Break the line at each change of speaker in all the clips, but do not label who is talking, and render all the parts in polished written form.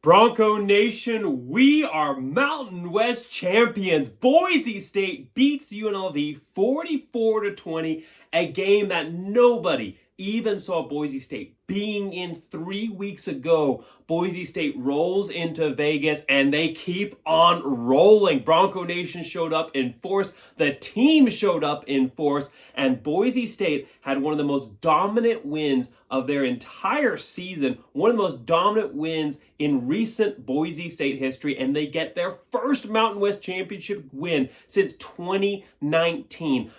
Bronco Nation, we are Mountain West champions. Boise State beats UNLV 44-20, a game that nobody even saw Boise State being in 3 weeks ago. Boise State rolls into Vegas and they keep on rolling. Bronco Nation showed up in force. The team showed up in force. And Boise State had one of the most dominant wins of their entire season. One of the most dominant wins in recent Boise State history. And they get their first Mountain West Championship win since 2019.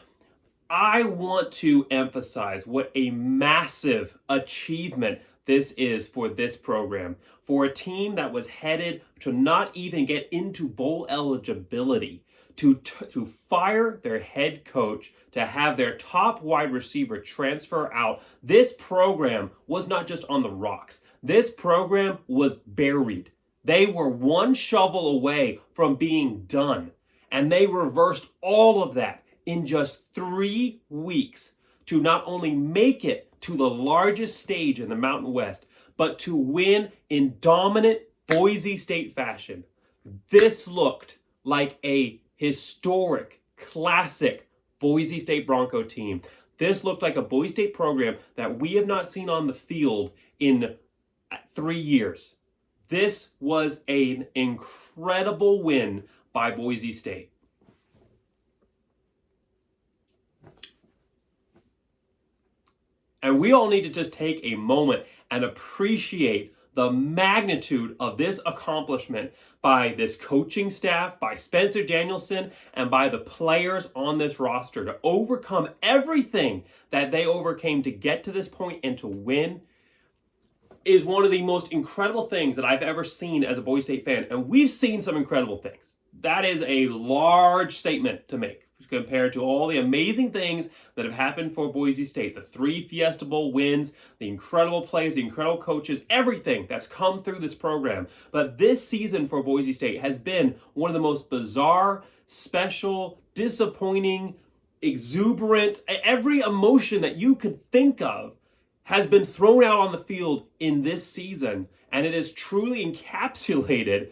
I want to emphasize what a massive achievement this is for this program. For a team that was headed to not even get into bowl eligibility, to fire their head coach, to have their top wide receiver transfer out. This program was not just on the rocks. This program was buried. They were one shovel away from being done. And they reversed all of that in just 3 weeks to not only make it to the largest stage in the Mountain West, but to win in dominant Boise State fashion. This looked like a historic, classic Boise State Bronco team. This looked like a Boise State program that we have not seen on the field in 3 years. This was an incredible win by Boise State. And we all need to just take a moment and appreciate the magnitude of this accomplishment by this coaching staff, by Spencer Danielson, and by the players on this roster to overcome everything that they overcame to get to this point and to win is one of the most incredible things that I've ever seen as a Boise State fan. And we've seen some incredible things. That is a large statement to make compared to all the amazing things that have happened for Boise State. The 3 Fiesta Bowl wins, the incredible plays, the incredible coaches, everything that's come through this program. But this season for Boise State has been one of the most bizarre, special, disappointing, exuberant, every emotion that you could think of has been thrown out on the field in this season. And it has truly encapsulated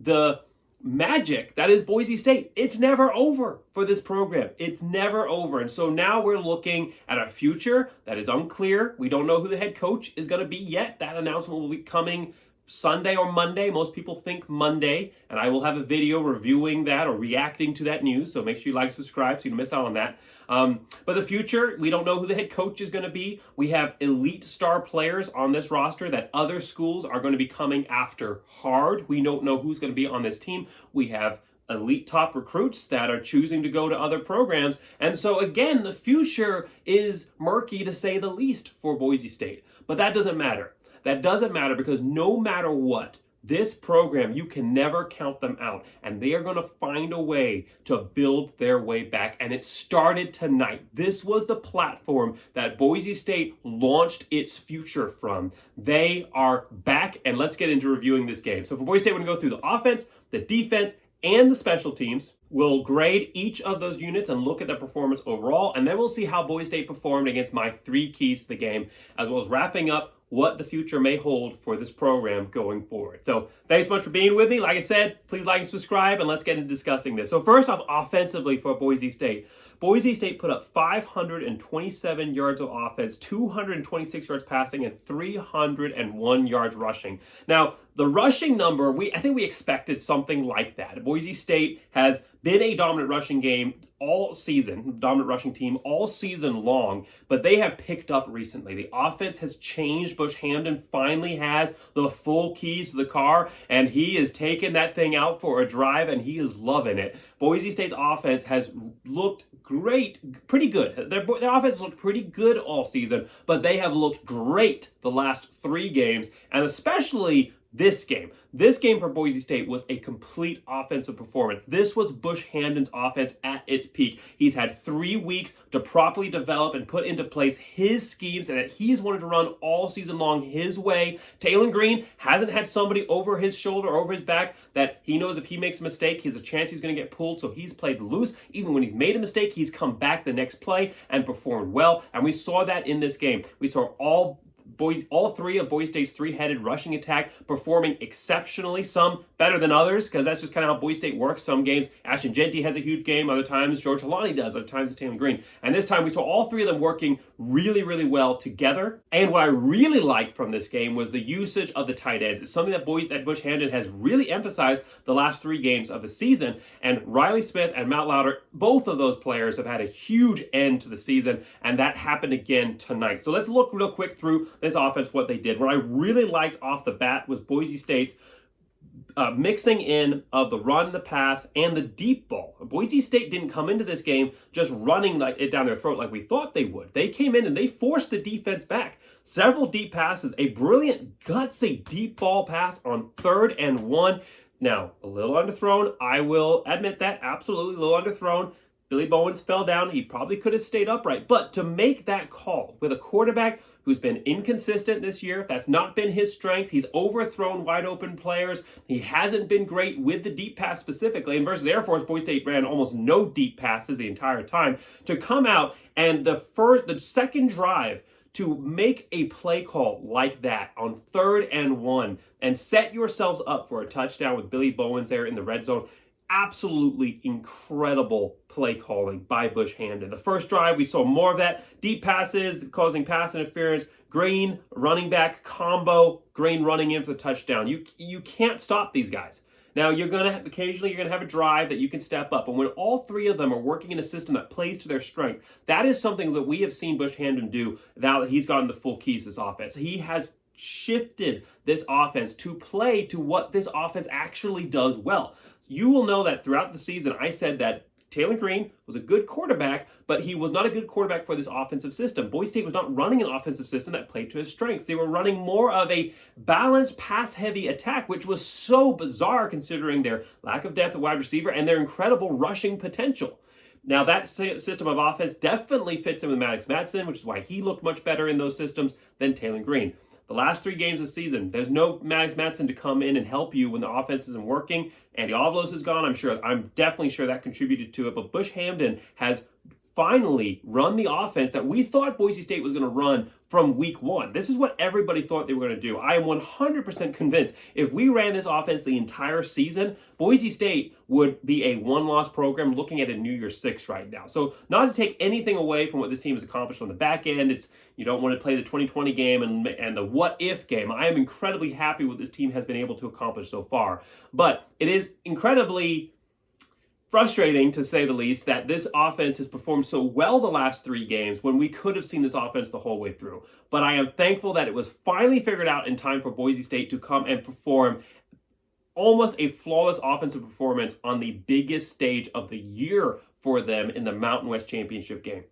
the magic that is Boise State. It's never over for this program. It's never over. And so now we're looking at a future that is unclear. We don't know who the head coach is going to be yet. That announcement will be coming Sunday or Monday. Most people think Monday, and I will have a video reviewing that or reacting to that news. So make sure you like, subscribe so you don't miss out on that. But the future, we don't know who the head coach is going to be. We have elite star players on this roster that other schools are going to be coming after hard. We don't know who's going to be on this team. We have elite top recruits that are choosing to go to other programs. And so again, the future is murky to say the least for Boise State. But that doesn't matter. That doesn't matter because no matter what, this program, you can never count them out. And they are going to find a way to build their way back. And it started tonight. This was the platform that Boise State launched its future from. They are back, and let's get into reviewing this game. So for Boise State, we're going to go through the offense, the defense, and the special teams. We'll grade each of those units and look at their performance overall. And then we'll see how Boise State performed against my 3 keys to the game, as well as wrapping up what the future may hold for this program going forward. So thanks so much for being with me. Like I said, please like and subscribe, and let's get into discussing this. So first off, offensively for Boise State. Boise State put up 527 yards of offense, 226 yards passing, and 301 yards rushing. Now, the rushing number, I think we expected something like that. Boise State has been a dominant rushing game all season, dominant rushing team all season long, but they have picked up recently. The offense has changed. Bush Hamdan finally has the full keys to the car, and he is taking that thing out for a drive, and he is loving it. Boise State's offense has looked great, pretty good. Their offense looked pretty good all season, but they have looked great the last 3 games, and especially this game. This game for Boise State was a complete offensive performance. This was Bush Hamdan's offense at its peak. He's had 3 weeks to properly develop and put into place his schemes and that he's wanted to run all season long his way. Taylon Green hasn't had somebody over his shoulder, over his back, that he knows if he makes a mistake, he has a chance he's going to get pulled, so he's played loose. Even when he's made a mistake, he's come back the next play and performed well, and we saw that in this game. We saw all all three of Boise State's three-headed rushing attack performing exceptionally, some better than others, because that's just kind of how Boise State works. Some games, Ashton Genty has a huge game, other times George Halani does, other times it's Taylor Green. And this time we saw all three of them working really, really well together. And what I really liked from this game was the usage of the tight ends. It's something that Bush Hamdan has really emphasized the last three games of the season. And Riley Smith and Matt Lauder, both of those players have had a huge end to the season, and that happened again tonight. So let's look real quick through this offense, what they did. What I really liked off the bat was Boise State's mixing in of the run, the pass, and the deep ball. Boise State didn't come into this game just running like it down their throat like we thought they would. They came in and they forced the defense back. Several deep passes, a brilliant, gutsy deep ball pass on 3rd and 1. Now, a little underthrown. I will admit that, absolutely a little underthrown. Billy Bowens fell down. He probably could have stayed upright. But to make that call with a quarterback who's been inconsistent this year, that's not been his strength. He's overthrown wide open players. He hasn't been great with the deep pass specifically. And versus Air Force, Boise State ran almost no deep passes the entire time. To come out and the second drive to make a play call like that on 3rd and 1 and set yourselves up for a touchdown with Billy Bowens there in the red zone. Absolutely incredible play calling by Bush Hamdan. The first drive, we saw more of that. Deep passes causing pass interference. Green running back combo. Green running in for the touchdown. You can't stop these guys. Now, occasionally you're going to have a drive that you can step up. And when all three of them are working in a system that plays to their strength, that is something that we have seen Bush Hamdan do now that he's gotten the full keys to this offense. He has shifted this offense to play to what this offense actually does well. You will know that throughout the season, I said that Taylor Green was a good quarterback, but he was not a good quarterback for this offensive system. Boise State was not running an offensive system that played to his strengths. They were running more of a balanced, pass-heavy attack, which was so bizarre considering their lack of depth at wide receiver and their incredible rushing potential. Now, that system of offense definitely fits in with Maddox Madsen, which is why he looked much better in those systems than Taylor Green. The last 3 games of the season, there's no Maddox Madsen to come in and help you when the offense isn't working. Andy Avalos is gone. I'm definitely sure that contributed to it. But Bush Hamdan has finally run the offense that we thought Boise State was going to run from week 1. This is what everybody thought they were going to do. I am 100% convinced if we ran this offense the entire season, Boise State would be a one-loss program looking at a New Year's 6 right now. So not to take anything away from what this team has accomplished on the back end, you don't want to play the 2020 game and the what-if game. I am incredibly happy with what this team has been able to accomplish so far. But it is incredibly frustrating, to say the least, that this offense has performed so well the last 3 games when we could have seen this offense the whole way through. But I am thankful that it was finally figured out in time for Boise State to come and perform almost a flawless offensive performance on the biggest stage of the year for them in the Mountain West Championship game.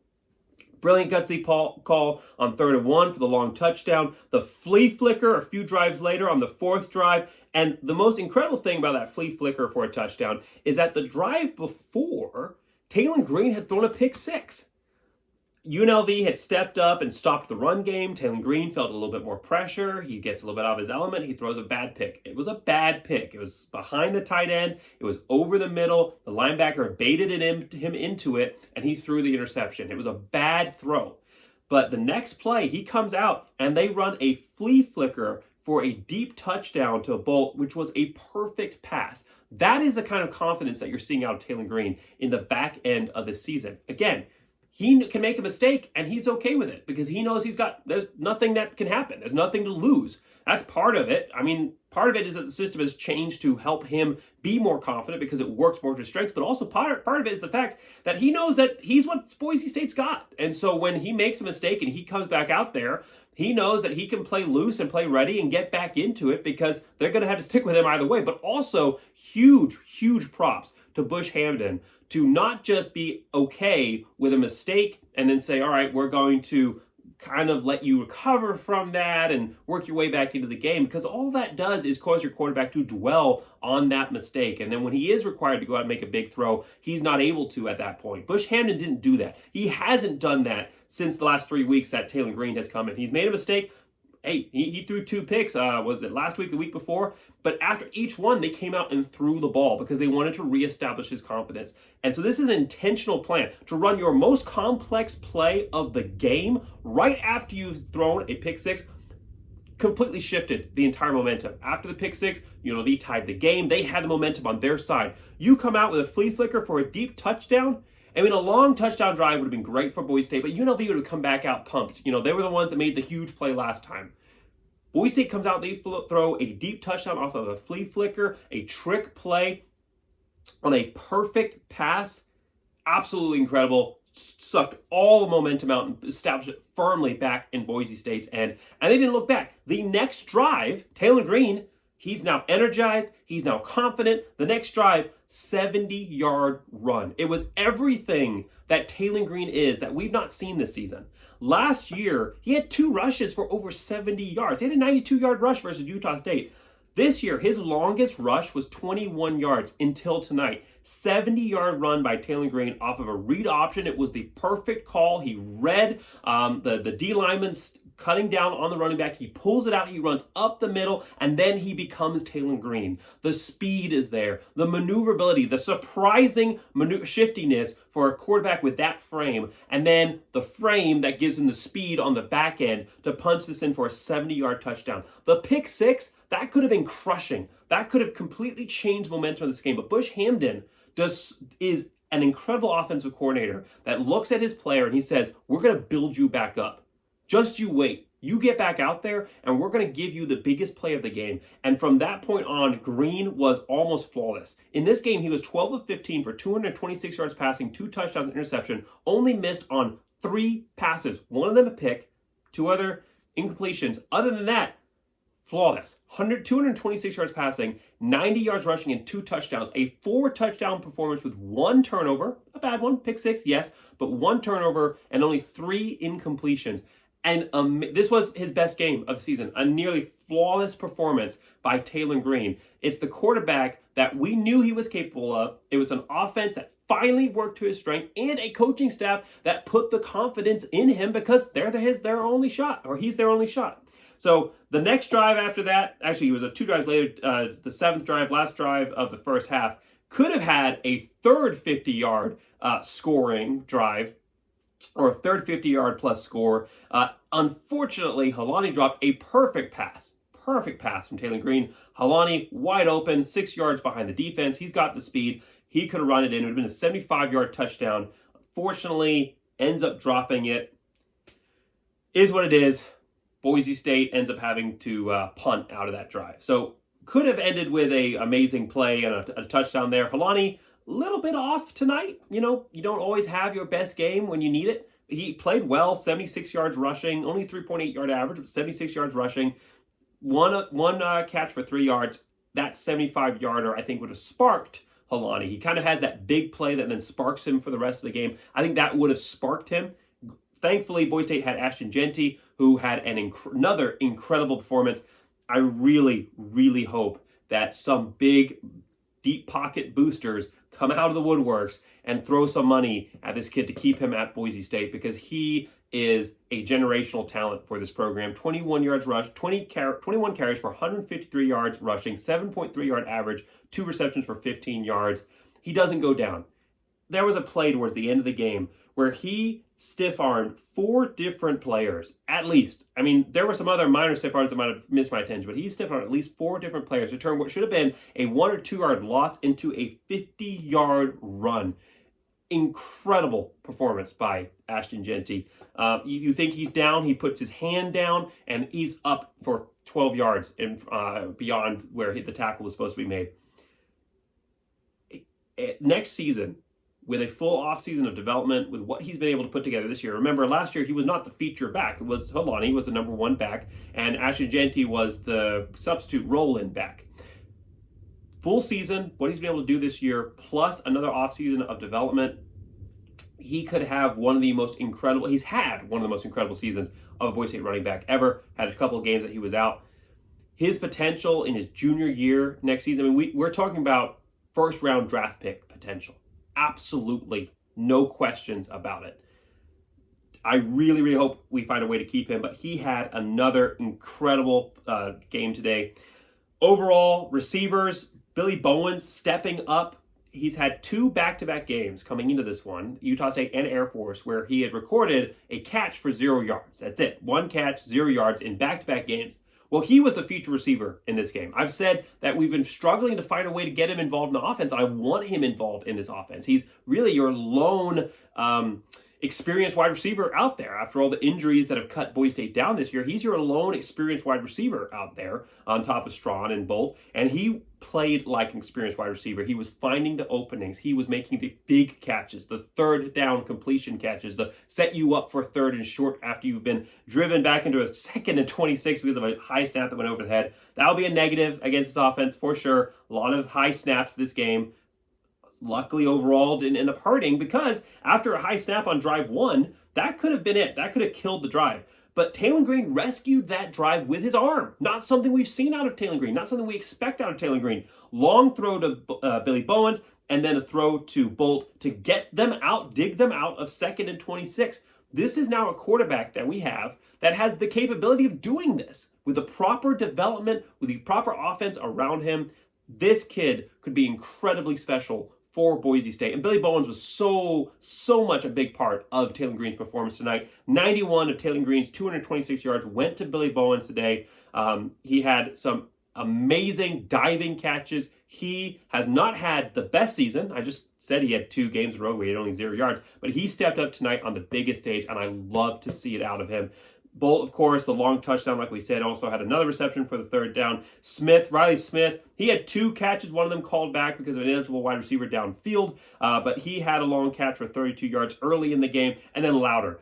Brilliant gutsy call on 3rd and 1 for the long touchdown. The flea flicker a few drives later on the 4th drive. And the most incredible thing about that flea flicker for a touchdown is that the drive before, Taylor Green had thrown a pick 6. UNLV had stepped up and stopped the run game. Taylor Green felt a little bit more pressure. He gets a little bit out of his element. He throws a bad pick. It was a bad pick. It was behind the tight end. It was over the middle. The linebacker baited him into it, and he threw the interception. It was a bad throw. But the next play, he comes out, and they run a flea flicker for a deep touchdown to Bolt, which was a perfect pass. That is the kind of confidence that you're seeing out of Taylor Green in the back end of the season. Again, he can make a mistake and he's okay with it because he knows there's nothing that can happen. There's nothing to lose. That's part of it. I mean, part of it is that the system has changed to help him be more confident because it works more to his strengths. But also part of it is the fact that he knows that he's what Boise State's got. And so when he makes a mistake and he comes back out there, he knows that he can play loose and play ready and get back into it because they're going to have to stick with him either way. But also huge, huge props to Bush Hamdan to not just be okay with a mistake and then say, all right, we're going to kind of let you recover from that and work your way back into the game, because all that does is cause your quarterback to dwell on that mistake. And then when he is required to go out and make a big throw, he's not able to at that point. Bush Hamdan didn't do that. He hasn't done that since the last 3 weeks that Taylor Green has come in. He's made a mistake. Hey, he threw 2 picks, was it last week, the week before? But after each one, they came out and threw the ball because they wanted to reestablish his confidence. And so this is an intentional plan to run your most complex play of the game right after you've thrown a pick 6. completely shifted the entire momentum. After the pick six, UNLV tied the game. They had the momentum on their side. You come out with a flea flicker for a deep touchdown. I mean, a long touchdown drive would have been great for Boise State, but UNLV would have come back out pumped. They were the ones that made the huge play last time. Boise State comes out, they throw a deep touchdown off of a flea flicker, a trick play on a perfect pass. Absolutely incredible. Sucked all the momentum out and established it firmly back in Boise State's end. And they didn't look back. The next drive, Taylor Green, he's now energized. He's now confident. The next drive, 70-yard run. It was everything that Taylor Green is that we've not seen this season. Last year, he had 2 rushes for over 70 yards. He had a 92-yard rush versus Utah State. This year, his longest rush was 21 yards until tonight. 70-yard run by Taylor Green off of a read option. It was the perfect call. He read the D lineman cutting down on the running back. He pulls it out. He runs up the middle, and then he becomes Taylor Green. The speed is there. The maneuverability, the surprising shiftiness for a quarterback with that frame, and then the frame that gives him the speed on the back end to punch this in for a 70-yard touchdown. The pick six, that could have been crushing. That could have completely changed momentum of this game. But Bush Hamdan is an incredible offensive coordinator that looks at his player and he says, we're going to build you back up. Just you wait. You get back out there, and we're going to give you the biggest play of the game. And from that point on, Green was almost flawless. In this game, he was 12 of 15 for 226 yards passing, 2 touchdowns, and interception. Only missed on 3 passes. One of them a pick, 2 other incompletions. Other than that, flawless. 226 yards passing, 90 yards rushing, and 2 touchdowns. A 4-touchdown performance with 1 turnover. A bad one, pick 6, yes, but 1 turnover and only 3 incompletions. And this was his best game of the season, a nearly flawless performance by Taylor Green. It's the quarterback that we knew he was capable of. It was an offense that finally worked to his strength, and a coaching staff that put the confidence in him because they're their only shot, or he's their only shot. So the next drive after that, actually it was 2 drives later, the 7th drive, last drive of the first half, could have had a third 50-yard scoring drive, or a third 50-yard plus score. Unfortunately, Helani dropped a perfect pass from Taylor Green. Helani wide open, 6 yards behind the defense. He's got the speed. He could have run it in. It would have been a 75-yard touchdown. Unfortunately, ends up dropping it. Is what it is. Boise State ends up having to punt out of that drive. So could have ended with a amazing play and a touchdown there. Helani, little bit off tonight. You don't always have your best game when you need it. He played well, 76 yards rushing, only 3.8 yard average, but 76 yards rushing. One catch for 3 yards. That 75-yarder, I think, would have sparked Helani. He kind of has that big play that then sparks him for the rest of the game. I think that would have sparked him. Thankfully, Boise State had Ashton Jeanty, who had another incredible performance. I really, really hope that some big, deep pocket boosters come out of the woodworks and throw some money at this kid to keep him at Boise State, because he is a generational talent for this program. 21 yards rush, 21 carries for 153 yards rushing, 7.3 yard average, 2 receptions for 15 yards. He doesn't go down. There was a play towards the end of the game where he stiff-armed 4 different players, at least. I mean, there were some other minor stiff-arms that might have missed my attention, but he stiff-armed at least 4 different players to turn what should have been a 1 or 2 yard loss into a 50-yard run. Incredible performance by Ashton Jeanty. You think he's down, he puts his hand down, and he's up for 12 yards and beyond where the tackle was supposed to be made. Next season, with a full offseason of development, with what he's been able to put together this year. Remember, last year he was not the feature back. It was Helani was the number 1 back, and Ashton Jeanty was the substitute roll-in back. Full season, what he's been able to do this year, plus another offseason of development, he could have he's had one of the most incredible seasons of a Boise State running back ever. Had a couple of games that he was out. His potential in his junior year next season, I mean, we're talking about first-round draft pick potential. Absolutely no questions about it. I really, really hope we find a way to keep him, but he had another incredible game today. Overall, receivers, Billy Bowens stepping up. He's had 2 back-to-back games coming into this one, Utah State and Air Force, where he had recorded a catch for 0 yards. That's it. 1 catch, 0 yards in back-to-back games. Well, he was the feature receiver in this game. I've said that we've been struggling to find a way to get him involved in the offense. I want him involved in this offense. He's really your lone experienced wide receiver out there. After all the injuries that have cut Boise State down this year, he's your lone experienced wide receiver out there on top of Strawn and Bolt. And he played like an experienced wide receiver. He was finding the openings. He was making the big catches, the third down completion catches, the set you up for third and short after you've been driven back into a 2nd and 26 because of a high snap that went over the head. That'll be a negative against this offense for sure. A lot of high snaps this game. Luckily, overall, didn't end up hurting because after a high snap on drive 1, that could have been it. That could have killed the drive. But Taylor Green rescued that drive with his arm. Not something we've seen out of Taylor Green. Not something we expect out of Taylor Green. Long throw to Billy Bowens and then a throw to Bolt to get them out, dig them out of 2nd and 26. This is now a quarterback that we have that has the capability of doing this. With the proper development, with the proper offense around him, this kid could be incredibly special for Boise State. And Billy Bowens was so much a big part of Taylor Green's performance tonight. 91 of Taylor Green's 226 yards went to Billy Bowens today. He had some amazing diving catches. He has not had the best season. I just said he had 2 games in a row where he had only 0 yards, but he stepped up tonight on the biggest stage, and I love to see it out of him. Bolt, of course, the long touchdown, like we said, also had another reception for the 3rd down. Riley Smith, he had 2 catches, one of them called back because of an ineligible wide receiver downfield, but he had a long catch for 32 yards early in the game. And then Louder.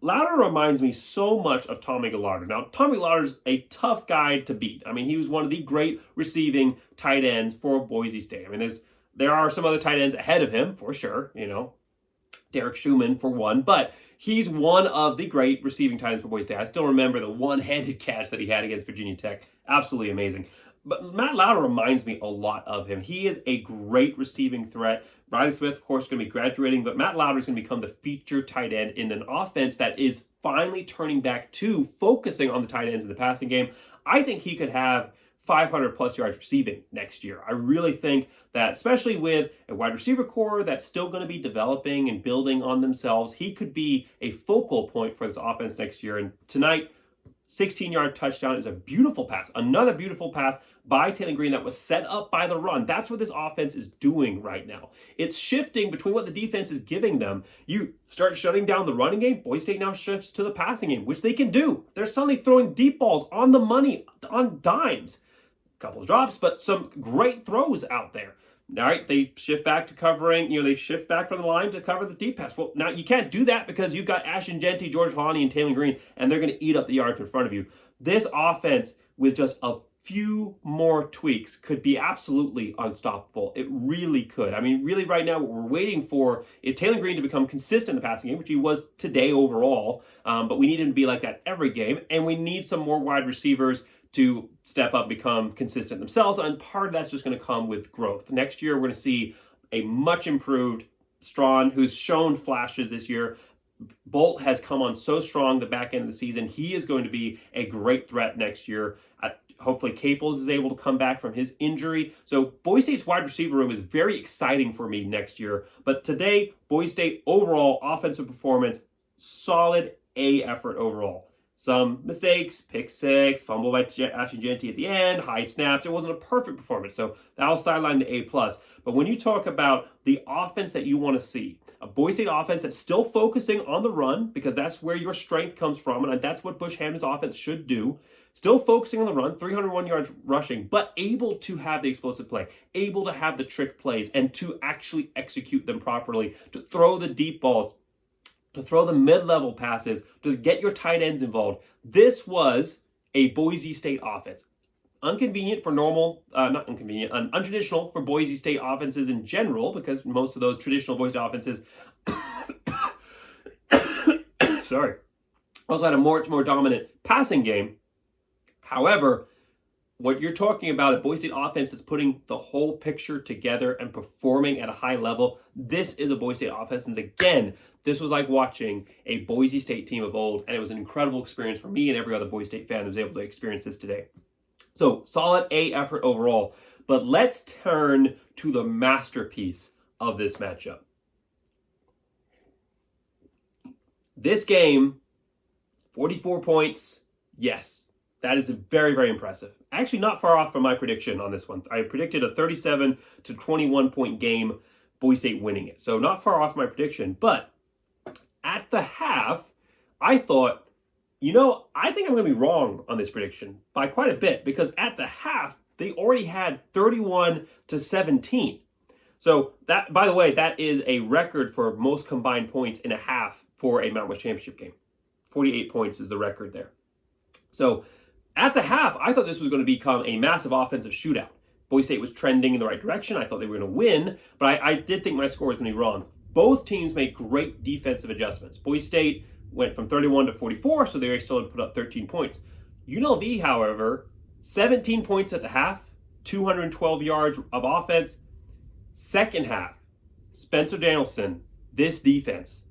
Louder reminds me so much of Tommy Gallardo. Now, Tommy Lauder's a tough guy to beat. I mean, he was one of the great receiving tight ends for Boise State. I mean, there are some other tight ends ahead of him, for sure, Derek Schumann for one, but he's one of the great receiving tight ends for Boise State. I still remember the one-handed catch that he had against Virginia Tech. Absolutely amazing. But Matt Louder reminds me a lot of him. He is a great receiving threat. Riley Smith, of course, is going to be graduating, but Matt Louder is going to become the feature tight end in an offense that is finally turning back to focusing on the tight ends in the passing game. I think he could have 500 plus yards receiving next year. I really think that, especially with a wide receiver core that's still going to be developing and building on themselves, he could be a focal point for this offense next year. And tonight, 16-yard touchdown is a beautiful pass. Another beautiful pass by Taylor Green that was set up by the run. That's what this offense is doing right now. It's shifting between what the defense is giving them. You start shutting down the running game, Boise State now shifts to the passing game, which they can do. They're suddenly throwing deep balls on the money, on dimes. Couple of drops, but some great throws out there. All right, they shift back to covering, they shift back from the line to cover the deep pass. Well, now you can't do that because you've got Ashton Genty, George Holani, and Taylor Green, and they're going to eat up the yards in front of you. This offense, with just a few more tweaks, could be absolutely unstoppable. It really could. I mean, really right now, what we're waiting for is Taylor Green to become consistent in the passing game, which he was today overall, but we need him to be like that every game, and we need some more wide receivers to step up, become consistent themselves, and part of that's just going to come with growth. Next year, we're going to see a much improved Strawn, who's shown flashes this year. Bolt has come on so strong the back end of the season. He is going to be a great threat next year. Hopefully, Caples is able to come back from his injury. So Boise State's wide receiver room is very exciting for me next year. But today, Boise State overall offensive performance, solid A effort overall. Some mistakes, pick 6, fumble by Ashton Genty at the end, high snaps. It wasn't a perfect performance, so that'll sideline the A+. But when you talk about the offense that you want to see, a Boise State offense that's still focusing on the run, because that's where your strength comes from, and that's what Bush Hammond's offense should do. Still focusing on the run, 301 yards rushing, but able to have the explosive play, able to have the trick plays, and to actually execute them properly, to throw the deep balls, to throw the mid-level passes, to get your tight ends involved. This was a Boise State offense. Unconvenient for untraditional for Boise State offenses in general, because most of those traditional Boise State offenses, also had a much more dominant passing game. However, what you're talking about, a Boise State offense that's putting the whole picture together and performing at a high level, this is a Boise State offense. And again, this was like watching a Boise State team of old, and it was an incredible experience for me and every other Boise State fan who was able to experience this today. So, solid A effort overall. But let's turn to the masterpiece of this matchup. This game, 44 points, yes. That is very, very impressive. Actually, not far off from my prediction on this one. I predicted a 37 to 21 point game, Boise State winning it. So not far off my prediction. But at the half, I thought, I think I'm going to be wrong on this prediction by quite a bit, because at the half, they already had 31 to 17. So that, by the way, that is a record for most combined points in a half for a Mountain West Championship game. 48 points is the record there. So at the half, I thought this was going to become a massive offensive shootout. Boise State was trending in the right direction. I thought they were going to win, but I did think my score was going to be wrong. Both teams made great defensive adjustments. Boise State went from 31 to 44, so they still had to put up 13 points. UNLV, however, 17 points at the half, 212 yards of offense. Second half, Spencer Danielson, this defense,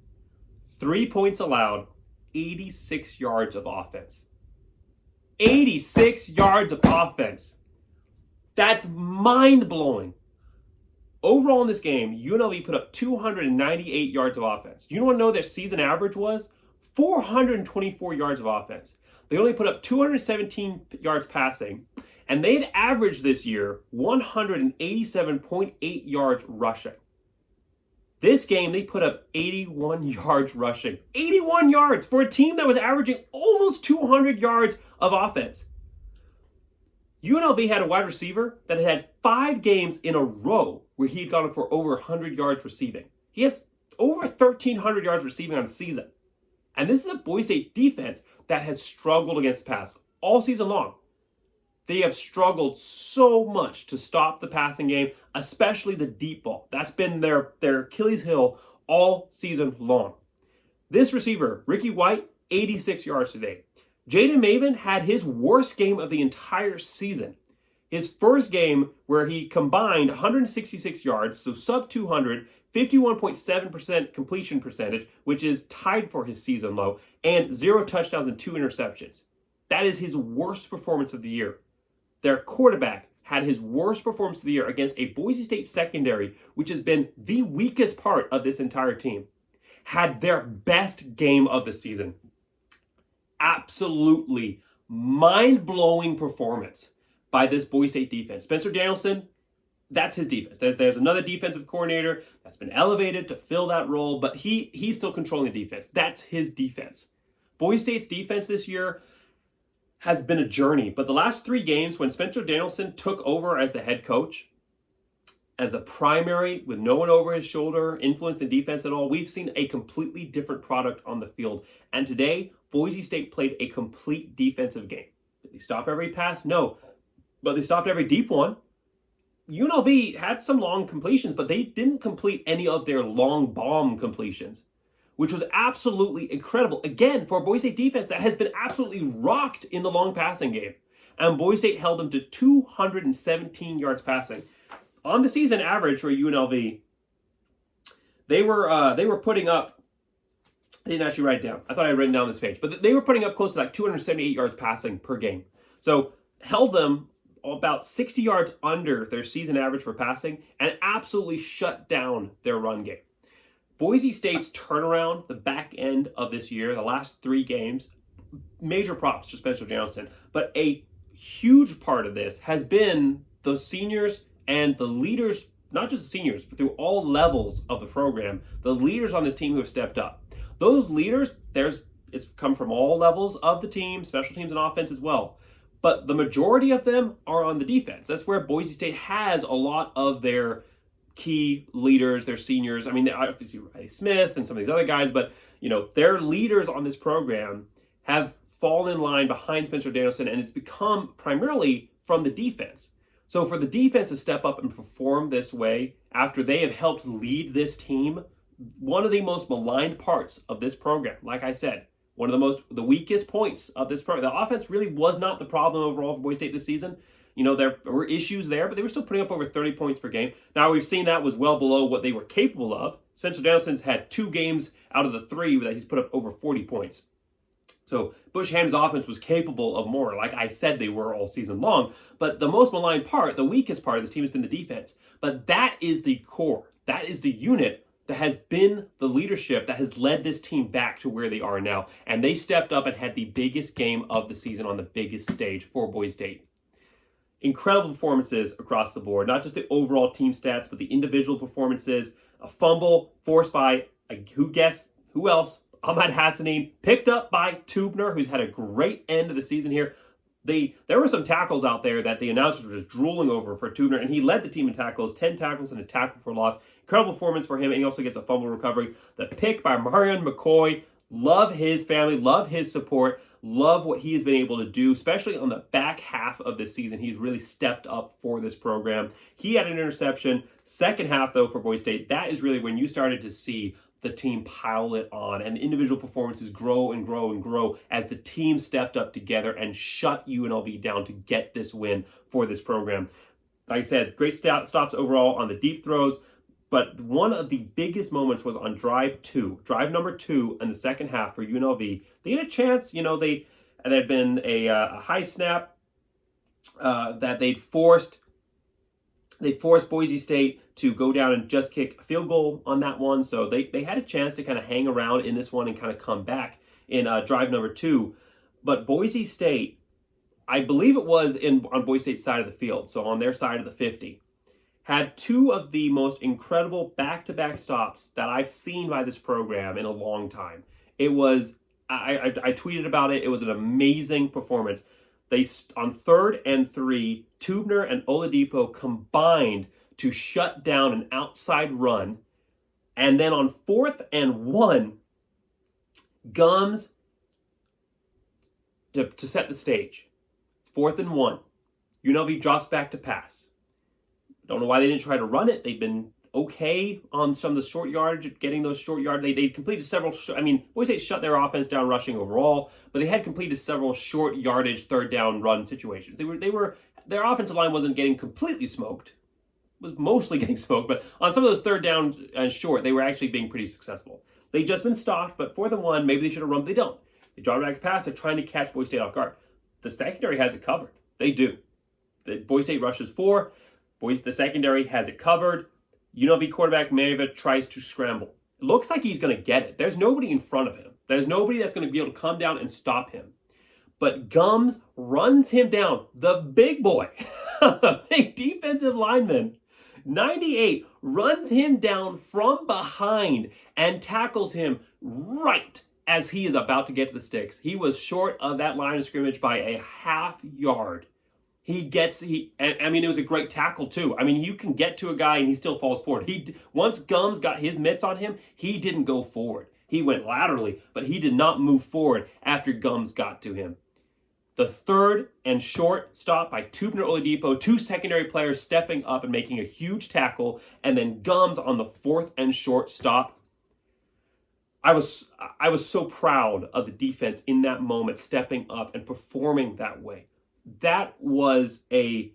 3 points allowed, 86 yards of offense. 86 yards of offense. That's mind-blowing. Overall in this game, UNLV put up 298 yards of offense. You want to know their season average was? 424 yards of offense. They only put up 217 yards passing, and they'd averaged this year 187.8 yards rushing. This game, they put up 81 yards rushing. 81 yards for a team that was averaging almost 200 yards of offense. UNLV had a wide receiver that had 5 games in a row where he had gone for over 100 yards receiving. He has over 1,300 yards receiving on the season. And this is a Boise State defense that has struggled against the pass all season long. They have struggled so much to stop the passing game, especially the deep ball. That's been their Achilles heel all season long. This receiver, Ricky White, 86 yards today. Jaden Maven had his worst game of the entire season. His first game where he combined 166 yards, so sub 200, 51.7% completion percentage, which is tied for his season low, and 0 touchdowns and 2 interceptions. That is his worst performance of the year. Their quarterback had his worst performance of the year against a Boise State secondary, which has been the weakest part of this entire team. Had their best game of the season. Absolutely mind-blowing performance by this Boise State defense. Spencer Danielson, that's his defense. There's another defensive coordinator that's been elevated to fill that role, but he's still controlling the defense. That's his defense. Boise State's defense this year has been a journey, but the last 3 games when Spencer Danielson took over as the head coach, as the primary, with no one over his shoulder, influence the defense at all, we've seen a completely different product on the field. And today, Boise State played a complete defensive game. Did they stop every pass? No. But they stopped every deep one. UNLV had some long completions, but they didn't complete any of their long bomb completions, which was absolutely incredible. Again, for a Boise State defense that has been absolutely rocked in the long passing game. And Boise State held them to 217 yards passing. On the season average for UNLV, they were putting up, I didn't actually write it down. I thought I had written down this page. But they were putting up close to like 278 yards passing per game. So held them about 60 yards under their season average for passing and absolutely shut down their run game. Boise State's turnaround, the back end of this year, the last 3 games, major props to Spencer Danielson. But a huge part of this has been the seniors and the leaders, not just the seniors, but through all levels of the program, the leaders on this team who have stepped up. Those leaders, it's come from all levels of the team, special teams and offense as well. But the majority of them are on the defense. That's where Boise State has a lot of their key leaders, their seniors. I mean, obviously Riley Smith and some of these other guys, but their leaders on this program have fallen in line behind Spencer Danielson, and it's become primarily from the defense. So for the defense to step up and perform this way after they have helped lead this team, one of the most maligned parts of this program, like I said, one of the weakest points of this program. The offense really was not the problem overall for Boise State this season. There were issues there, but they were still putting up over 30 points per game. Now, we've seen that was well below what they were capable of. Spencer Danielson's had 2 games out of the 3 that he's put up over 40 points. So Bush Ham's offense was capable of more, like I said they were all season long. But the most maligned part, the weakest part of this team has been the defense. But that is the core. That is the unit that has been the leadership that has led this team back to where they are now. And they stepped up and had the biggest game of the season on the biggest stage for Boise State. Incredible performances across the board, not just the overall team stats, but the individual performances. A fumble forced by, who else? Ahmad Hassanin, picked up by Tubner, who's had a great end of the season here. There were some tackles out there that the announcers were just drooling over for Tubner, and he led the team in tackles, 10 tackles and a tackle for loss. Incredible performance for him, and he also gets a fumble recovery. The pick by Marion McCoy. Love his family, love his support. Love what he has been able to do, especially on the back half of this season. He's really stepped up for this program. He had an interception. Second half, though, for Boise State, that is really when you started to see the team pile it on and individual performances grow and grow and grow as the team stepped up together and shut UNLV down to get this win for this program. Like I said, great stops overall on the deep throws. But one of the biggest moments was on drive number 2 in the second half for UNLV. They had a chance, there had been a high snap that they'd forced Boise State to go down and just kick a field goal on that one. So they had a chance to kind of hang around in this one and kind of come back in drive number 2. But Boise State, I believe it was on Boise State's side of the field, so on their side of the 50, had 2 of the most incredible back-to-back stops that I've seen by this program in a long time. It was, I tweeted about it, it was an amazing performance. On 3rd and 3, Tubner and Oladipo combined to shut down an outside run. And then on 4th and 1, Gums, to set the stage. 4th and 1, UNLV drops back to pass. Don't know why they didn't try to run it. They've been okay on some of the short yardage, getting those short yards. They completed several, Boise State shut their offense down rushing overall, but they had completed several short yardage, third down run situations. Their offensive line wasn't getting completely smoked. It was mostly getting smoked, but on some of those third down and short, they were actually being pretty successful. They'd just been stopped, but 4th and 1, maybe they should have run, but they don't. They draw back pass, they're trying to catch Boise State off guard. The secondary has it covered. They do. The Boise State rushes 4. The secondary has it covered. UNLV quarterback Mavit tries to scramble. It looks like he's going to get it. There's nobody in front of him. There's nobody that's going to be able to come down and stop him. But Gums runs him down. The big boy, the big defensive lineman, 98, runs him down from behind and tackles him right as he is about to get to the sticks. He was short of that line of scrimmage by a half yard. It was a great tackle too. You can get to a guy and he still falls forward. Once Gums got his mitts on him, he didn't go forward. He went laterally, but he did not move forward after Gums got to him. The 3rd and short stop by Tubner Oladipo, 2 secondary players stepping up and making a huge tackle, and then Gums on the 4th and short stop. I was so proud of the defense in that moment, stepping up and performing that way. That was a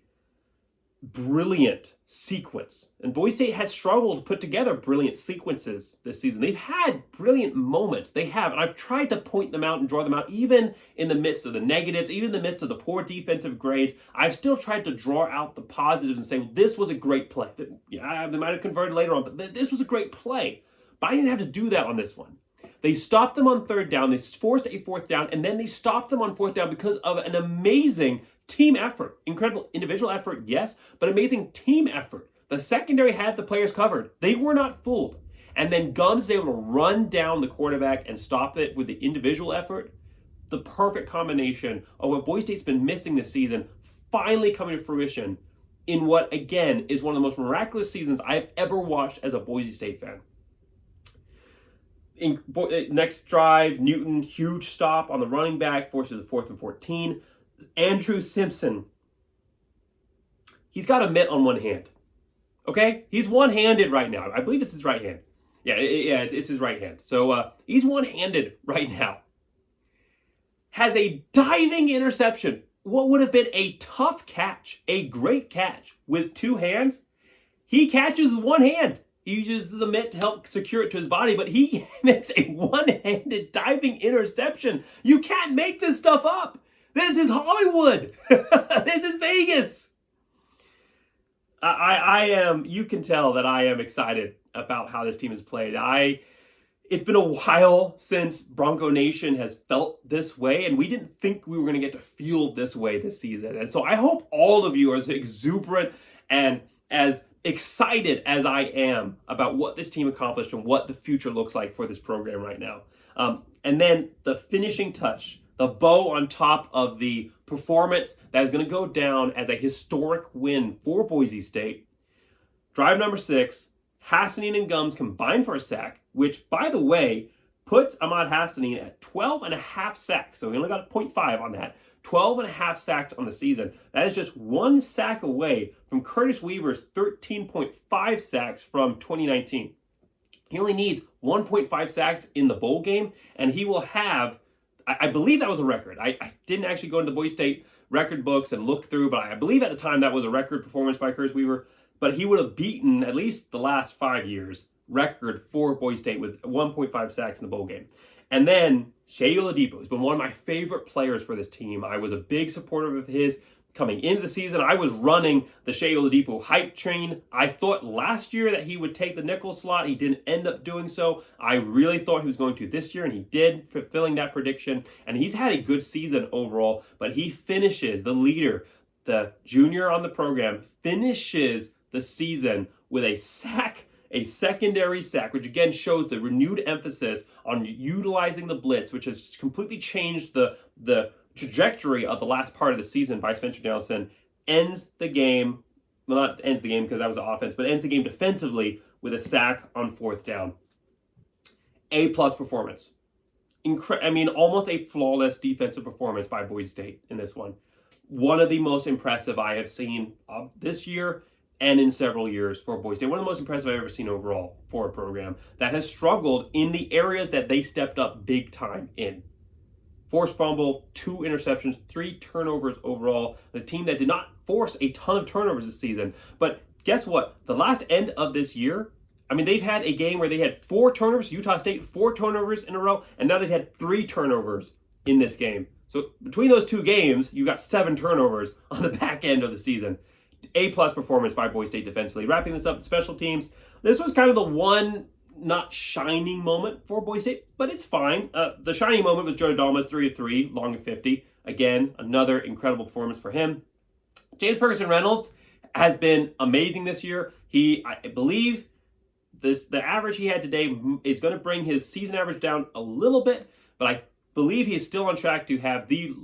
brilliant sequence. And Boise State has struggled to put together brilliant sequences this season. They've had brilliant moments. They have. And I've tried to point them out and draw them out, even in the midst of the negatives, even in the midst of the poor defensive grades. I've still tried to draw out the positives and say, well, this was a great play. Yeah, they might have converted later on, but this was a great play. But I didn't have to do that on this one. They stopped them on 3rd down. They forced a 4th down, and then they stopped them on 4th down because of an amazing team effort. Incredible individual effort, yes, but amazing team effort. The secondary had the players covered. They were not fooled. And then Gums is able to run down the quarterback and stop it with the individual effort. The perfect combination of what Boise State's been missing this season finally coming to fruition in what, again, is one of the most miraculous seasons I've ever watched as a Boise State fan. Next drive, Newton, huge stop on the running back, forces the 4th and 14. Andrew Simpson, he's got a mitt on one hand. Okay? He's one-handed right now. I believe it's his right hand. It's his right hand. So he's one-handed right now. Has a diving interception. What would have been a tough catch, a great catch with 2 hands. He catches with one hand. He uses the mitt to help secure it to his body, but he makes a one-handed diving interception. You can't make this stuff up. This is Hollywood. This is Vegas. I am, you can tell that I am excited about how this team has played. It's been a while since Bronco Nation has felt this way, and we didn't think we were going to get to feel this way this season. And so I hope all of you are as exuberant and as excited as I am about what this team accomplished and what the future looks like for this program right now. And then the finishing touch, the bow on top of the performance that is going to go down as a historic win for Boise State. Drive number 6, Hassanin and Gums combined for a sack, which, by the way, puts Ahmad Hassanin at 12 and a half sacks. So he only got a 0.5 on that. 12 and a half sacks on the season. That is just 1 sack away from Curtis Weaver's 13.5 sacks from 2019. He only needs 1.5 sacks in the bowl game, and he will have, I believe that was a record. I didn't actually go into the Boise State record books and look through, but I believe at the time that was a record performance by Curtis Weaver. But he would have beaten, at least the last 5 years, record for Boise State with 1.5 sacks in the bowl game. And then Shea Oladipo has been one of my favorite players for this team. I was a big supporter of his coming into the season. I was running the Shea Oladipo hype train. I thought last year that he would take the nickel slot. He didn't end up doing so. I really thought he was going to this year, and he did, fulfilling that prediction. And he's had a good season overall, but he finishes, the leader, the junior on the program, finishes the season with a sack, a secondary sack, which again shows the renewed emphasis on utilizing the blitz, which has completely changed the trajectory of the last part of the season by Spencer Danielson. Ends the game, well, not ends the game because that was the offense, but ends the game defensively with a sack on 4th down. A+ performance. Almost a flawless defensive performance by Boise State in this one. One of the most impressive I have seen this year and in several years for Boise State. One of the most impressive I've ever seen overall for a program that has struggled in the areas that they stepped up big time in. Forced fumble, 2 interceptions, 3 turnovers overall. The team that did not force a ton of turnovers this season. But guess what? The last end of this year, they've had a game where they had 4 turnovers, Utah State, 4 turnovers in a row, and now they've had 3 turnovers in this game. So between those 2 games, you got 7 turnovers on the back end of the season. A+ performance by Boise State defensively. Wrapping this up, special teams. This was kind of the one not shining moment for Boise State, but it's fine. The shining moment was Joe Dalmas, 3 of 3, long of 50. Again, another incredible performance for him. James Ferguson Reynolds has been amazing this year. I believe the average he had today is going to bring his season average down a little bit, but I believe he is still on track to have the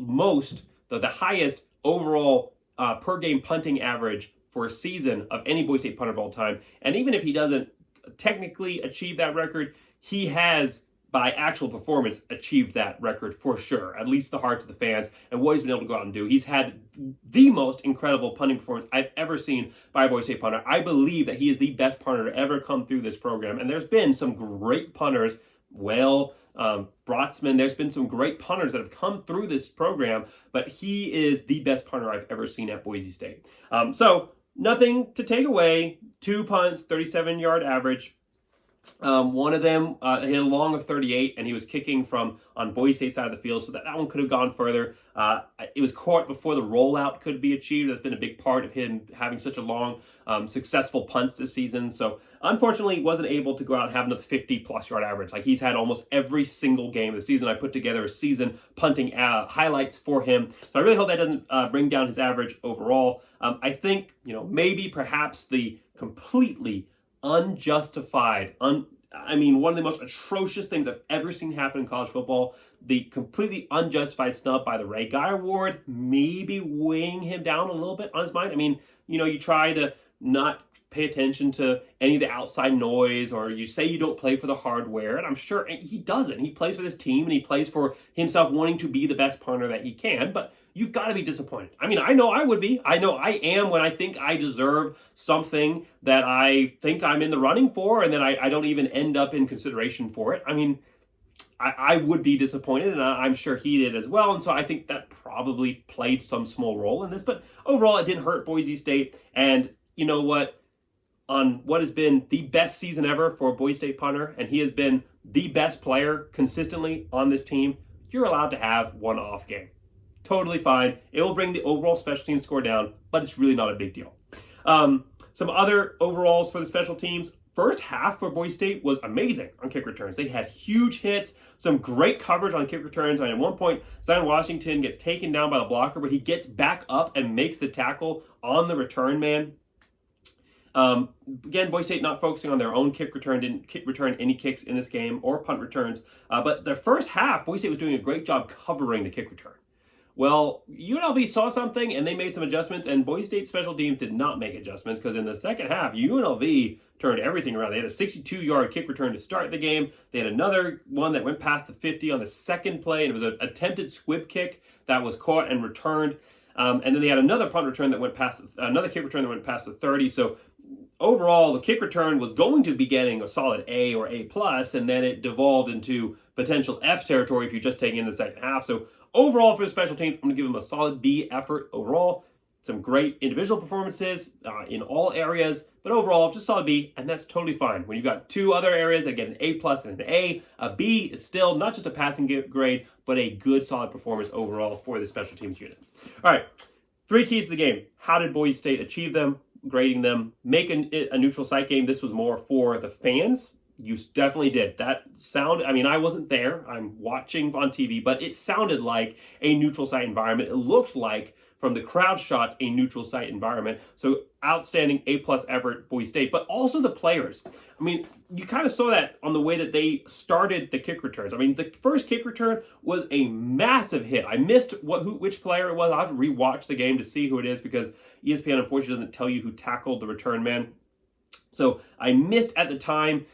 highest overall per game punting average for a season of any Boise State punter of all time. And even if he doesn't technically achieve that record, he has, by actual performance, achieved that record for sure. At least the hearts of the fans and what he's been able to go out and do. He's had the most incredible punting performance I've ever seen by a Boise State punter. I believe that he is the best punter to ever come through this program. And there's been some great punters, Brotzman, there's been some great punters that have come through this program, but he is the best punter I've ever seen at Boise State. So nothing to take away. 2 punts, 37-yard average. One of them hit a long of 38, and he was kicking from on Boise State side of the field, so that one could have gone further. It was caught before the rollout could be achieved. That's been a big part of him having such a long, successful punts this season. So unfortunately, he wasn't able to go out and have another 50-plus yard average. Like he's had almost every single game of the season. I put together a season punting highlights for him. So I really hope that doesn't bring down his average overall. I think, maybe perhaps the completely unjustified, one of the most atrocious things I've ever seen happen in college football, the completely unjustified snub by the Ray Guy Award, maybe weighing him down a little bit on his mind. You try to not pay attention to any of the outside noise, or you say you don't play for the hardware, and I'm sure he doesn't. He plays for this team, and he plays for himself wanting to be the best punter that he can, but you've got to be disappointed. I know I would be. I know I am when I think I deserve something that I think I'm in the running for, and then I don't even end up in consideration for it. I would be disappointed, and I'm sure he did as well, and so I think that probably played some small role in this, but overall it didn't hurt Boise State, and you know what? On what has been the best season ever for a Boise State punter, and he has been the best player consistently on this team, you're allowed to have one off game. Totally fine. It will bring the overall special team score down, but it's really not a big deal. Some other overalls for the special teams. First half for Boise State was amazing on kick returns. They had huge hits, some great coverage on kick returns. And at one point, Zion Washington gets taken down by the blocker, but he gets back up and makes the tackle on the return man. Again, Boise State not focusing on their own kick return, didn't return any kicks in this game or punt returns. But the first half, Boise State was doing a great job covering the kick return. Well, UNLV saw something and they made some adjustments, and Boise State special teams did not make adjustments because in the second half, UNLV turned everything around. They had a 62-yard kick return to start the game. They had another one that went past the 50 on the second play, and it was an attempted squib kick that was caught and returned. And then they had another punt return that went past, another kick return that went past the 30. So overall, the kick return was going to be getting a solid A or A+, and then it devolved into potential F territory if you're just taking in the second half. So overall, for the special teams, I'm going to give them a solid B effort overall. Some great individual performances in all areas, but overall, just solid B, and that's totally fine. When you've got two other areas that get an A+ and an a B is still not just a passing grade, but a good, solid performance overall for the special teams unit. All right, 3 keys to the game. How did Boise State achieve them? Grading them. Make a neutral site game. This was more for the fans. You definitely did. That sound, I mean, I wasn't there. I'm watching on TV, but it sounded like a neutral site environment. It looked like, from the crowd shots, a neutral site environment. So outstanding A+ effort, Boise State, but also the players. I mean, you kind of saw that on the way that they started the kick returns. I mean, the first kick return was a massive hit. I missed which player it was. I'll have to rewatch the game to see who it is because ESPN unfortunately doesn't tell you who tackled the return man. So I missed at the time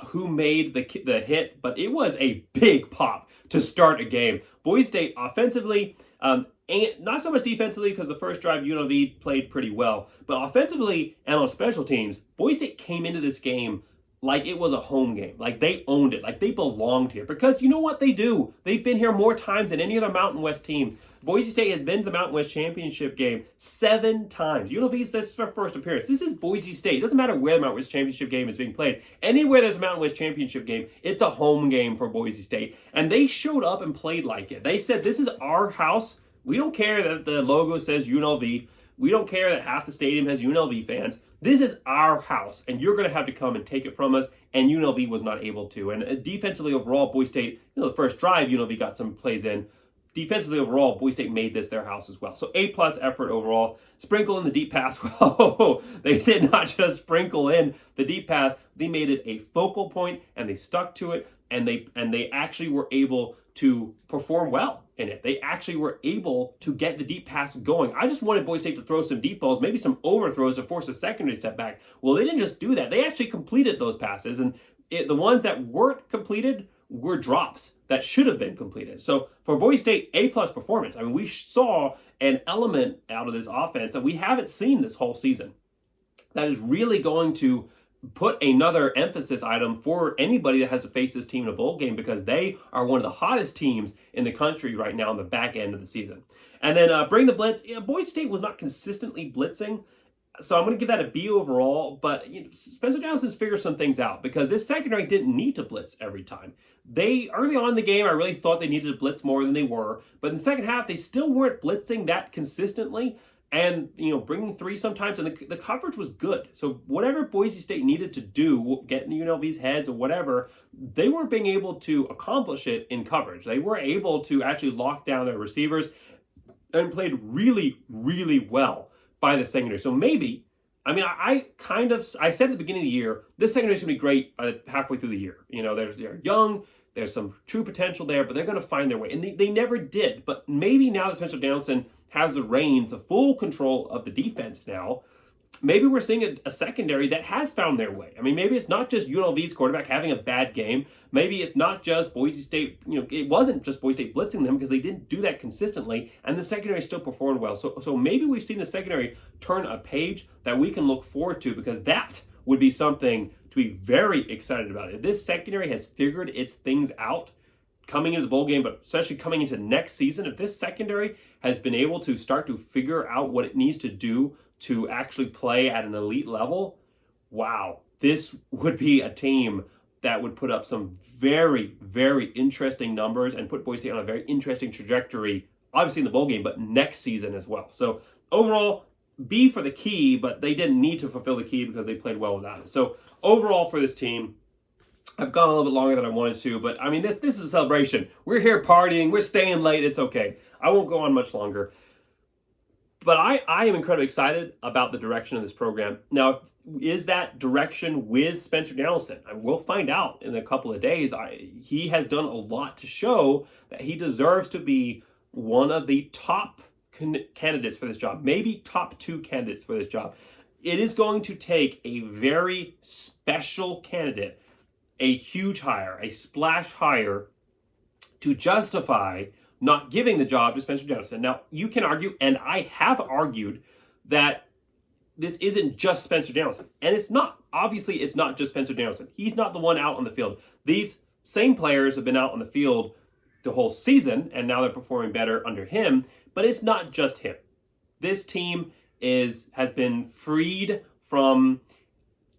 who made the hit, but it was a big pop to start a game. Boise State offensively, and not so much defensively because the first drive UNLV played pretty well, but offensively and on special teams, Boise State came into this game like it was a home game, like they owned it, like they belonged here. Because you know what they do? They've been here more times than any other Mountain West team. Boise State has been to the Mountain West Championship game 7 times. UNLV, this is their first appearance. This is Boise State. It doesn't matter where the Mountain West Championship game is being played. Anywhere there's a Mountain West Championship game, it's a home game for Boise State. And they showed up and played like it. They said, this is our house. We don't care that the logo says UNLV. We don't care that half the stadium has UNLV fans. This is our house, and you're going to have to come and take it from us, and UNLV was not able to. And defensively overall, Boise State, the first drive, UNLV got some plays in. Defensively overall, Boise State made this their house as well. So A+ effort overall. Sprinkle in the deep pass. Whoa, they did not just sprinkle in the deep pass. They made it a focal point, and they stuck to it, and they actually were able to perform well in it. They actually were able to get the deep pass going. I just wanted Boise State to throw some deep balls, maybe some overthrows to force a secondary step back. Well, they didn't just do that. They actually completed those passes, and the ones that weren't completed were drops that should have been completed. So for Boise State, A+ performance. I mean, we saw an element out of this offense that we haven't seen this whole season. That is really going to put another emphasis item for anybody that has to face this team in a bowl game because they are one of the hottest teams in the country right now on the back end of the season. And then bring the blitz. Boise State was not consistently blitzing, so I'm going to give that a B overall, but Spencer Johnson's figured some things out because this secondary didn't need to blitz every time. Early on in the game, I really thought they needed to blitz more than they were, but in the second half, they still weren't blitzing that consistently. And, bringing 3 sometimes, and the coverage was good. So whatever Boise State needed to do, get in the UNLV's heads or whatever, they were being able to accomplish it in coverage. They were able to actually lock down their receivers and played really, really well by the secondary. So maybe, I said at the beginning of the year, this secondary is going to be great by halfway through the year. They're young. There's some true potential there, but they're going to find their way. And they never did. But maybe now that Spencer Danielson has the reins, the full control of the defense now, maybe we're seeing a secondary that has found their way. Maybe it's not just UNLV's quarterback having a bad game. Maybe it's not just Boise State, it wasn't just Boise State blitzing them because they didn't do that consistently, and the secondary still performed well. So maybe we've seen the secondary turn a page that we can look forward to because that would be something to be very excited about. If this secondary has figured its things out coming into the bowl game, but especially coming into next season, if this secondary has been able to start to figure out what it needs to do to actually play at an elite level, wow, this would be a team that would put up some very, very interesting numbers and put Boise State on a very interesting trajectory, obviously in the bowl game, but next season as well. So overall, be for the key, but they didn't need to fulfill the key because they played well without it. So overall for this team, I've gone a little bit longer than I wanted to, but I mean, this is a celebration. We're here partying. We're staying late. It's okay. I won't go on much longer. But I am incredibly excited about the direction of this program. Now, is that direction with Spencer Danielson? We'll find out in a couple of days. He has done a lot to show that he deserves to be one of the top candidates for this job, maybe top 2 candidates for this job. It is going to take a very special candidate, a huge hire, a splash hire, to justify not giving the job to Spencer Danielson. Now, you can argue, and I have argued, that this isn't just Spencer Danielson. And it's not. Obviously, it's not just Spencer Danielson. He's not the one out on the field. These same players have been out on the field the whole season, and now they're performing better under him. But it's not just him. This team has been freed from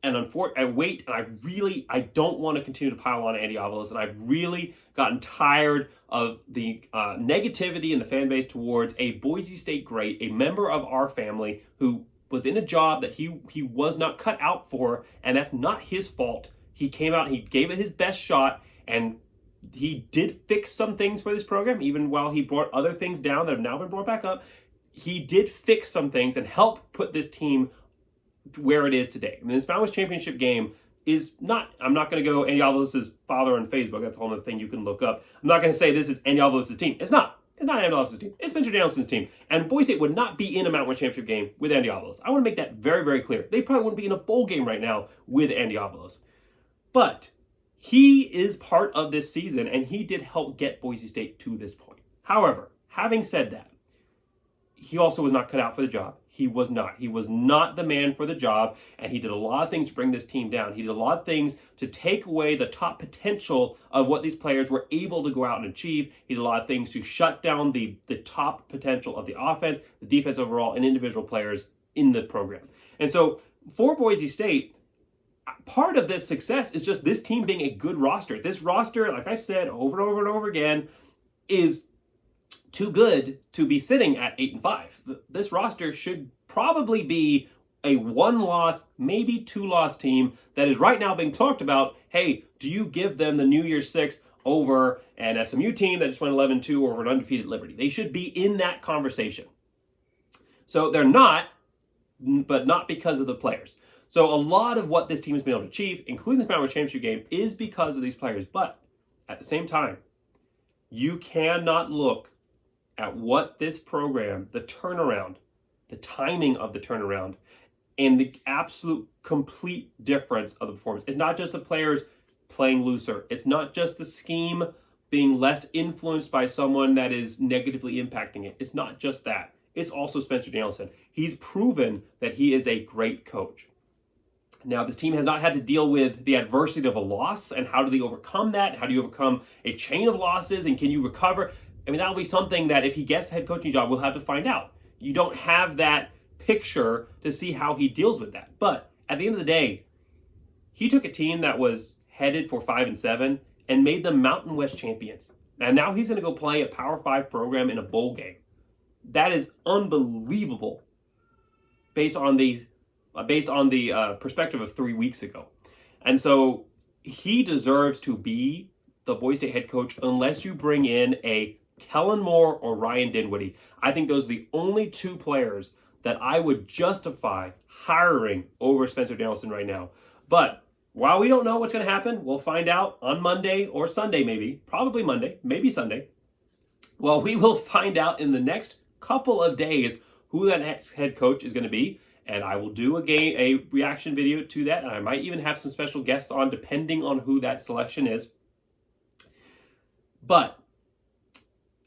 a weight, and I don't want to continue to pile on Andy Avalos, and I've really gotten tired of the negativity in the fan base towards a Boise State great, a member of our family who was in a job that he was not cut out for, and that's not his fault. He came out and he gave it his best shot, and he did fix some things for this program, even while he brought other things down that have now been brought back up. He did fix some things and help put this team where it is today. I mean, this Mountain West Championship game is not, I'm not going to go Andy Avalos' father on Facebook. That's a whole other thing you can look up. I'm not going to say this is Andy Avalos' team. It's not. It's not Andy Avalos' team. It's Spencer Danielson's team. And Boise State would not be in a Mountain West Championship game with Andy Avalos. I want to make that very, very clear. They probably wouldn't be in a bowl game right now with Andy Avalos. But he is part of this season, and he did help get Boise State to this point. However, having said that, he also was not cut out for the job. He was not. He was not the man for the job, and he did a lot of things to bring this team down. He did a lot of things to take away the top potential of what these players were able to go out and achieve. He did a lot of things to shut down the top potential of the offense, the defense overall, and individual players in the program. And so for Boise State, part of this success is just this team being a good roster. This roster, like I've said over and over and over again, is too good to be sitting at 8-5. This roster should probably be a 1-loss, maybe 2-loss team that is right now being talked about. Hey, do you give them the New Year's Six over an SMU team that just went 11-2 over an undefeated Liberty? They should be in that conversation. So they're not, but not because of the players. So a lot of what this team has been able to achieve, including this Mountain West Championship game, is because of these players. But at the same time, you cannot look at what this program, the turnaround, the timing of the turnaround, and the absolute complete difference of the performance. It's not just the players playing looser. It's not just the scheme being less influenced by someone that is negatively impacting it. It's not just that. It's also Spencer Danielson. He's proven that he is a great coach. Now, this team has not had to deal with the adversity of a loss, and how do they overcome that? How do you overcome a chain of losses, and can you recover? I mean, that'll be something that if he gets the head coaching job, we'll have to find out. You don't have that picture to see how he deals with that. But at the end of the day, he took a team that was headed for 5-7 and made them Mountain West champions. And now he's going to go play a Power 5 program in a bowl game. That is unbelievable based on the perspective of 3 weeks ago. And so he deserves to be the Boise State head coach unless you bring in a Kellen Moore or Ryan Dinwiddie. I think those are the only 2 players that I would justify hiring over Spencer Danielson right now. But while we don't know what's going to happen, we'll find out on Monday or Sunday maybe. Probably Monday, maybe Sunday. Well, we will find out in the next couple of days who that next head coach is going to be. And I will do a reaction video to that. And I might even have some special guests on depending on who that selection is. But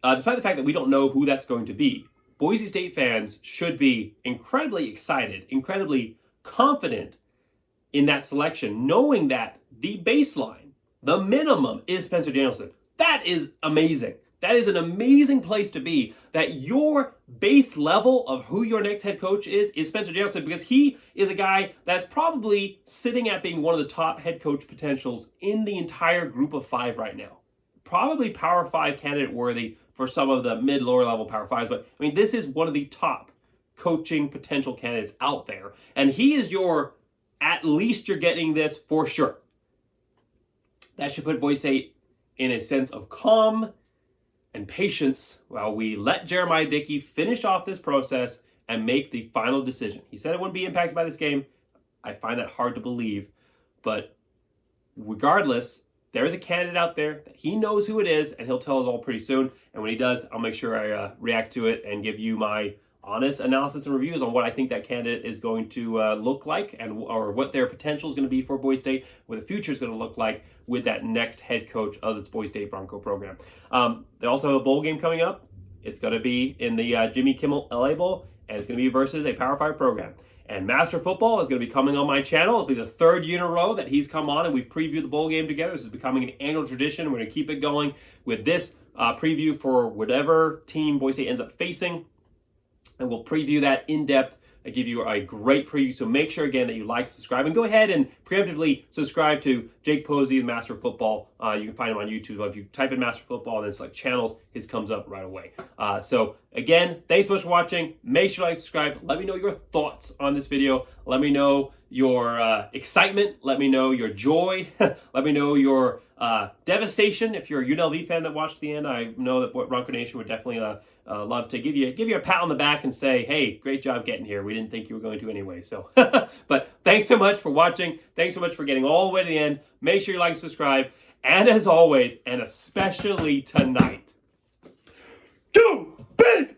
despite the fact that we don't know who that's going to be, Boise State fans should be incredibly excited, incredibly confident in that selection, knowing that the baseline, the minimum, is Spencer Danielson. That is amazing. That is an amazing place to be, that your base level of who your next head coach is Spencer Danielson, because he is a guy that's probably sitting at being one of the top head coach potentials in the entire group of 5 right now. Probably Power 5 candidate worthy for some of the mid-lower level Power 5s, but I mean, this is one of the top coaching potential candidates out there. And he is at least you're getting this for sure. That should put Boise State in a sense of calm and patience while we let Jeremiah Dickey finish off this process and make the final decision. He said it wouldn't be impacted by this game. I find that hard to believe. But regardless, there is a candidate out there that he knows who it is, and he'll tell us all pretty soon. And when he does, I'll make sure I react to it and give you my honest analysis and reviews on what I think that candidate is going to look like, or what their potential is going to be for Boise State, what the future is going to look like with that next head coach of this Boise State Bronco program. They also have a bowl game coming up. It's going to be in the Jimmy Kimmel LA Bowl, and it's going to be versus a Power 5 program. And Master Football is going to be coming on my channel. It'll be the third year in a row that he's come on and we've previewed the bowl game together. This is becoming an annual tradition. We're going to keep it going with this preview for whatever team Boise State ends up facing. And we'll preview that in depth. I give you a great preview. So make sure, again, that you like, subscribe, and go ahead and preemptively subscribe to Jake Posey, the Master of Football. You can find him on YouTube. If you type in Master of Football and then select channels, his comes up right away. So again, thanks so much for watching. Make sure to like, subscribe. Let me know your thoughts on this video. Let me know your excitement. Let me know your joy. Let me know your devastation. If you're a UNLV fan that watched the end, I know that Bronco Nation would definitely love to give you a pat on the back and say, hey, great job getting here. We didn't think you were going to anyway. So, but thanks so much for watching. Thanks so much for getting all the way to the end. Make sure you like and subscribe. And as always, and especially tonight, go big!